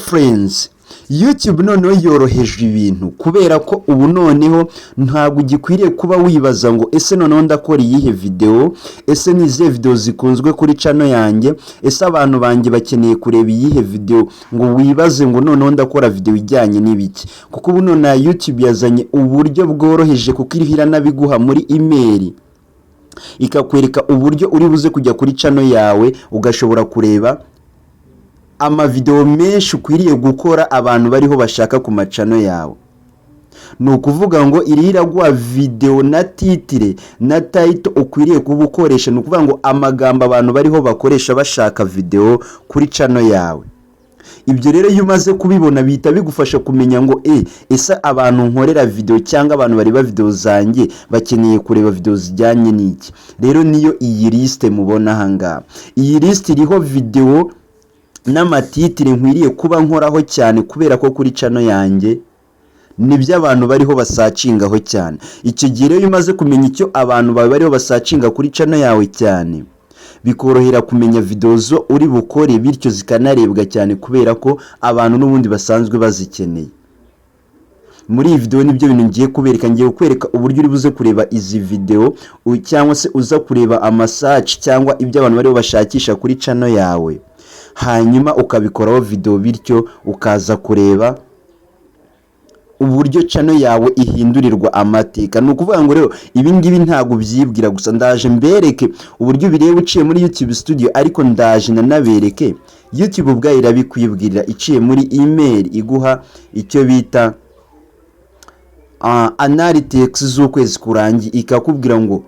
friends, YouTube noneho yoroheje ibintu kubera ko ubu noneho ntabwo ugikwiriye kuba wibaza ngo ese noneho ndakora iyihe video, ese ni izihe video zikunzwe kuri channel yanjye, ese abantu banjye bakeneye kureba iyihe video, ngo wibaze ngo noneho ndakora video ijyanye n'ibiki. Kuko ubu none YouTube yazanye uburyo bworoheje kuko irihira nabiguha muri email, ikakwereka uburyo uri buze kujya kuri channel yawe ugashobora kureba amavideo menshi ukwiriye gukora abantu bariho bashaka ku macano yawe. Ni ukuvuga ngo irihira guha video na titre na title ukwiriye kuba ukoresha. Ni ukuvuga ngo amagambo abantu bariho bakoresha bashaka video kuri channel yawe. Ibyo rero iyo umaze kubibona bihita bigufasha kumenya ngo ese abantu nkorera video cyangwa abantu bari ba video zanjye bakeneye kureba video zijyanye n'iki. Rero niyo iyi liste mubona hanga. Iyi liste iriho video n'amatitire nkwiriye kuba nkoraho cyane kubera ko kuri channel yanjye nibyo abantu bariho basacingaho cyane. Icyo gihe rero umaze kumenya icyo abantu bariho basacinga kuri channel yawe cyane, bikorohera kumenya video zo uri bukore bityo zikanarebwa cyane kubera ko abantu n'ubundi basanzwe bazikeneye. Muri iyi video nibyo bintu ngiye kubereka. Ngiye kukwereka uburyo uri buze kureba izi video cyangwa se uza kureba amasearch cyangwa ibyo abantu bariho bashakisha kuri channel yawe, hanyuma ukabikoraho video bityo ukaza kureba uburyo channel yawe ihindurirwa amateka. Ni ukuvuga ngo rero ibi ngibi ntago byibwira gusa, ndaje mbereke uburyo bireba uciye muri YouTube Studio, ariko ndaje nanabereke YouTube ubwayo irabikwibwirira iciye muri email iguha icyo bita analytics z'ukwezi kurangi, ikakubwira ngo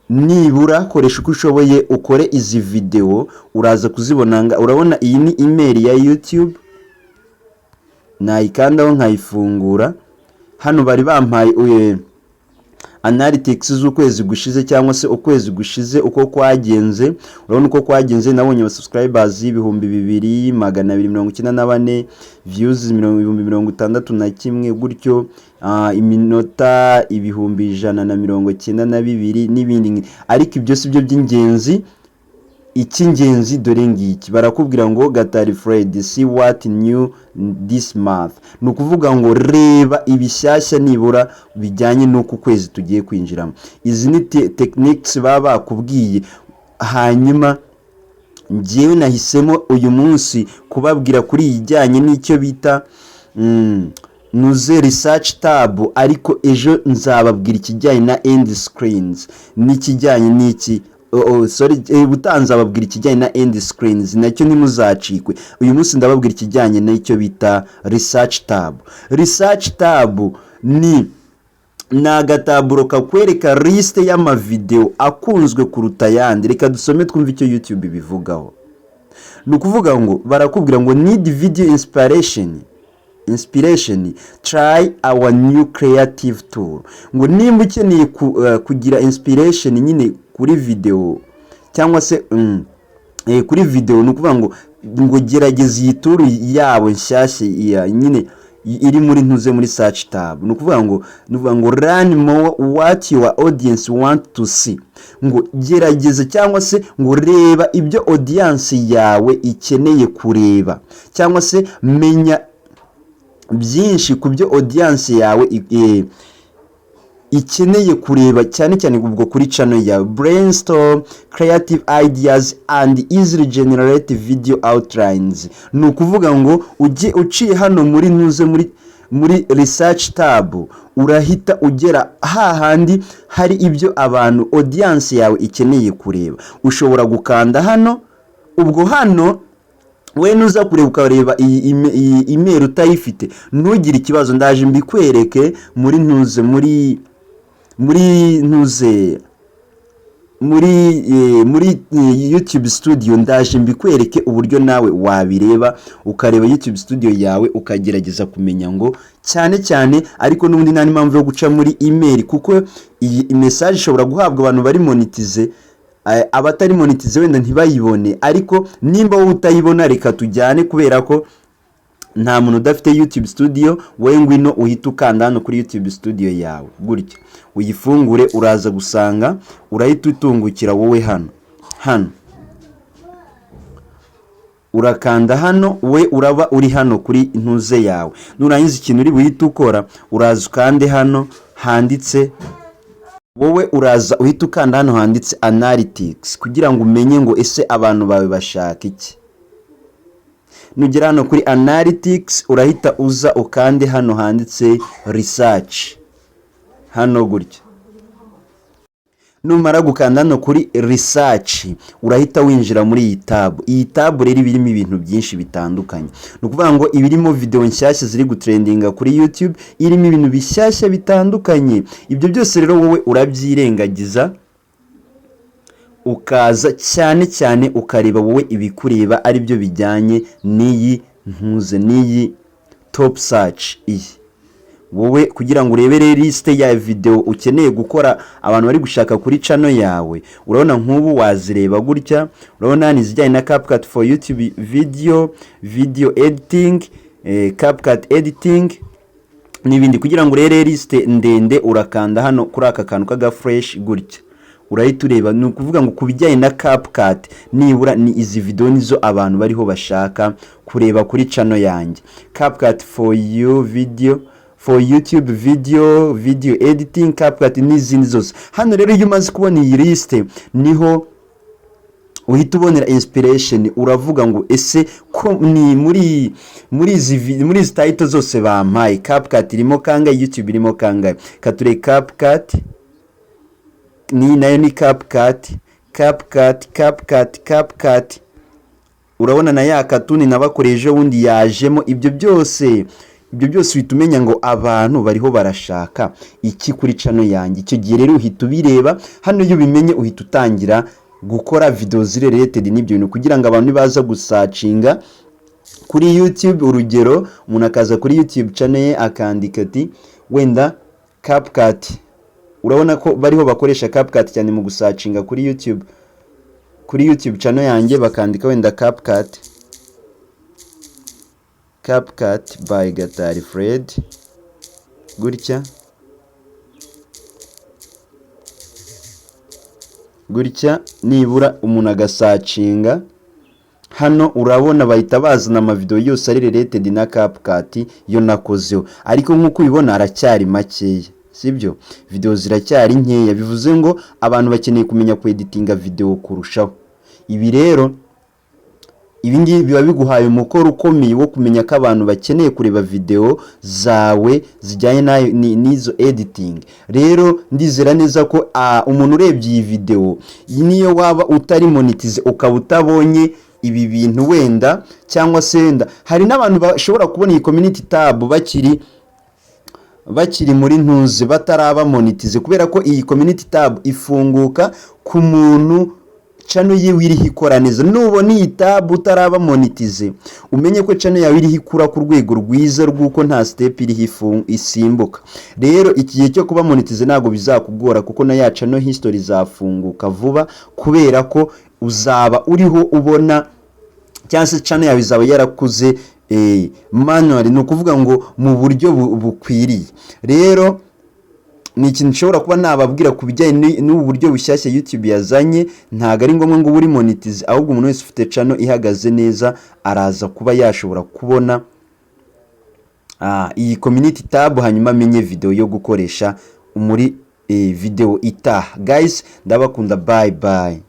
nibura koresha uko ushoboye ukore izi video uraza kuzibona. Urabona iyi ni email ya YouTube, nayikandaho nkayifungura. Hano bari bampaye analytics z'ukwezi gushize cyangwa se ukwezi gushize uko kwagenze. Urabona uko kwagenze, nabonye subscribers 2294, views 61,000 gutyo, iminota 192 n'ibindi. Ariko ibyo si byo by'ingenzi. Icy'ingenzi dore ngiki, barakubwira ngo Gatari Fred see what new this month. Ni ukuvuga ngo reba ibishyashya nibura bijyanye n'uko kwezi tugiye kwinjiramo. Izi ni techniques baba bakubwiye. Hanyuma ngiye nahisemo uyu munsi kubabwira kuri ijyanye n'icyo bita nuze research tab, ariko ejo nzababwira ikijyanye na end screens n'ikijyanye n'iki butanza babwira ikijyanye na end screens, nacyo ntimuzacikwe. Uyu munsi ndababwira ikijyanye n'icyo bita research tab. Research tab ni nagataburo kakwereka liste y'amavideo akunzwe kuruta yandi. Reka dusome twumve icyo YouTube bivugaho. Ni ukuvuga ngo barakubwira ngo need video inspiration, try our new creative tool. Ngo nimba ukeneye kugira inspiration nyine kuri video cyangwa se kuri video, ni ukuvuga ngo gerageza iyi tool yabo nshyashya nyine iri muri ntuze muri search tab. Ni ukuvuga ngo learn more what your audience want to see. Ngo gerageza cyangwa se ngo reba ibyo audience yawe ikeneye kureba, cyangwa se menya byinshi ku byo audience yawe ikeneye kureba cyane cyane ubwo kuri channel yawe. Brainstorm creative ideas and easily generate video outlines. Ni ukuvuga ngo ujye uciye hano muri ntuze muri research tab, urahita ugera hahandi hari ibyo abantu audience yawe ikeneye kureba. Ushobora gukanda hano, ubwo hano we nuza kureba ukareba iyi email utayifite ntugire ikibazo. Ndaje mbikwereke muri ntuze muri YouTube Studio. Ndaje mbikwereke uburyo nawe wabireba ukareba YouTube Studio yawe ukagerageza kumenya ngo cyane. Ariko n'ubundi nta impamvu yo guca muri email, kuko iyi message ishobora guhabwa abantu bari monetize, abatari monetize wenda ntibayibone. Ariko nimba wowe utayibona reka tujyane, kubera ko nta muntu udafite YouTube Studio. Wowe ngwino uhita ukanda hano kuri YouTube Studio yawe gutya uyifungure, uraza gusanga urahita utungukira wowe hano urakanda hano, we uraba uri hano kuri intuze yawe. Nurangiza ikintu uri buhite ukora, uraza ukande hano handitse, wowe uraza uhita ukanda hano handitse analytics kugira ngo umenye ngo ese abantu bawe bashaka iki. Nugera hano kuri analytics urahita uza ukande hano handitse research hano gutya. Numara gukanda hano kuri research urahita winjira muri iyi tab. Iyi tab rero birimo ibintu byinshi bitandukanye. Nukuvuga ngo ibirimo video nshyashya ziri gutrendinga kuri YouTube, irimo ibintu bishyashya bitandukanye. Ibyo byose rero wowe urabyirengagiza ukaza cyane cyane ukareba wowe ibikureba ari byo bijyanye n'iyi ntuze n'iyi top search iyi. Wowe kugira ngo urebere liste ya video ukeneye gukora abantu bari gushaka kuri channel yawe, urabona nk'ubu wazireba gutya, urabona ni zijyanye na CapCut for YouTube video editing, CapCut editing n'ibindi. Kugira ngo urebe liste ndende urakanda hano kuri aka kantu kaga fresh gutya, urahita ureba. Ni ukuvuga ngo kubijyanye na CapCut nibura ni izi video nizo abantu bariho bashaka kureba kuri channel yanjye. CapCut for YouTube video editing, CapCut n'izindi zose. Hano rero iyo umaze kubona iyi liste niho uhita ubonera inspiration, uravuga ngo ese ko ni muri izi title zose bampaye CapCut irimo kangahe, YouTube irimo kangahe. Kature CapCut ni nayo ni CapCut urabona na ya katuni nabakoreje wundi yajemo. Ibyo byose bitumenya ngo abantu bariho barashaka iki kuri channel yanjye. Icyo gihe rero uhita ubireba hano, iyo bimenye uhita utangira gukora video related n'ibyo bintu kugira ngo abantu baza gusacinga kuri YouTube. Urugero umuntu akaza kuri YouTube channel ye akandika ati wenda CapCut, urabona ko bariho bakoresha CapCut cyane mu gusacinga kuri YouTube channel yanjye, bakandika wenda CapCut by Gatari Fred gutya nibura umuntu agasacinga hano. Urabona bahita bazana amavideo yose ari related na CapCut yo nakozeho, ariko nk'uko ubibona aracyari makeya, sibyo? Video ziracyari nkeya, bivuze ngo abantu bakeneye kumenya ku editinga video kurushaho. Ibi rero ibingibi biba biguhaye umukoro ukomeye wo kumenya ko abantu bakeneye kureba video zawe zijyanye n'izo editing. Rero ndizera neza ko umuntu urebye iyi video niyo waba utari monetize ukaba utabonye ibi bintu wenda, cyangwa se wenda hari n'abantu bashobora kubona iyi community tab bakiri muri ntuze bataraba monetize, kubera ko iyi community tab ifunguka ku muntu channel yiwe iriho ikora neza. Nubona iyi tab utaraba monetize umenye ko channel yawe iriho ikura ku rwego rwiza rw'uko nta step iriho isimbuka. Rero iki gihe cyo kuba monetize ntago bizakugora, kuko na ya channel history zafunguka vuba, kubera ko uzaba uriho ubona cyangwa se channel yawe izaba yarakuze manually, ni ukuvuga ngo mu buryo bukwiriye. Rero ni ikintu nshobora kuba nababwira ku bijyanye n'ubu buryo bushyashya YouTube yazanye. Ntago ari ngombwa ngo buri monetize, ahubwo umuntu wese ufite channel ihagaze neza araza kuba yashobora kubona iyi community tab, hanyuma amenye video yo gukoresha muri video itaha. Guys, ndabakunda, bye bye.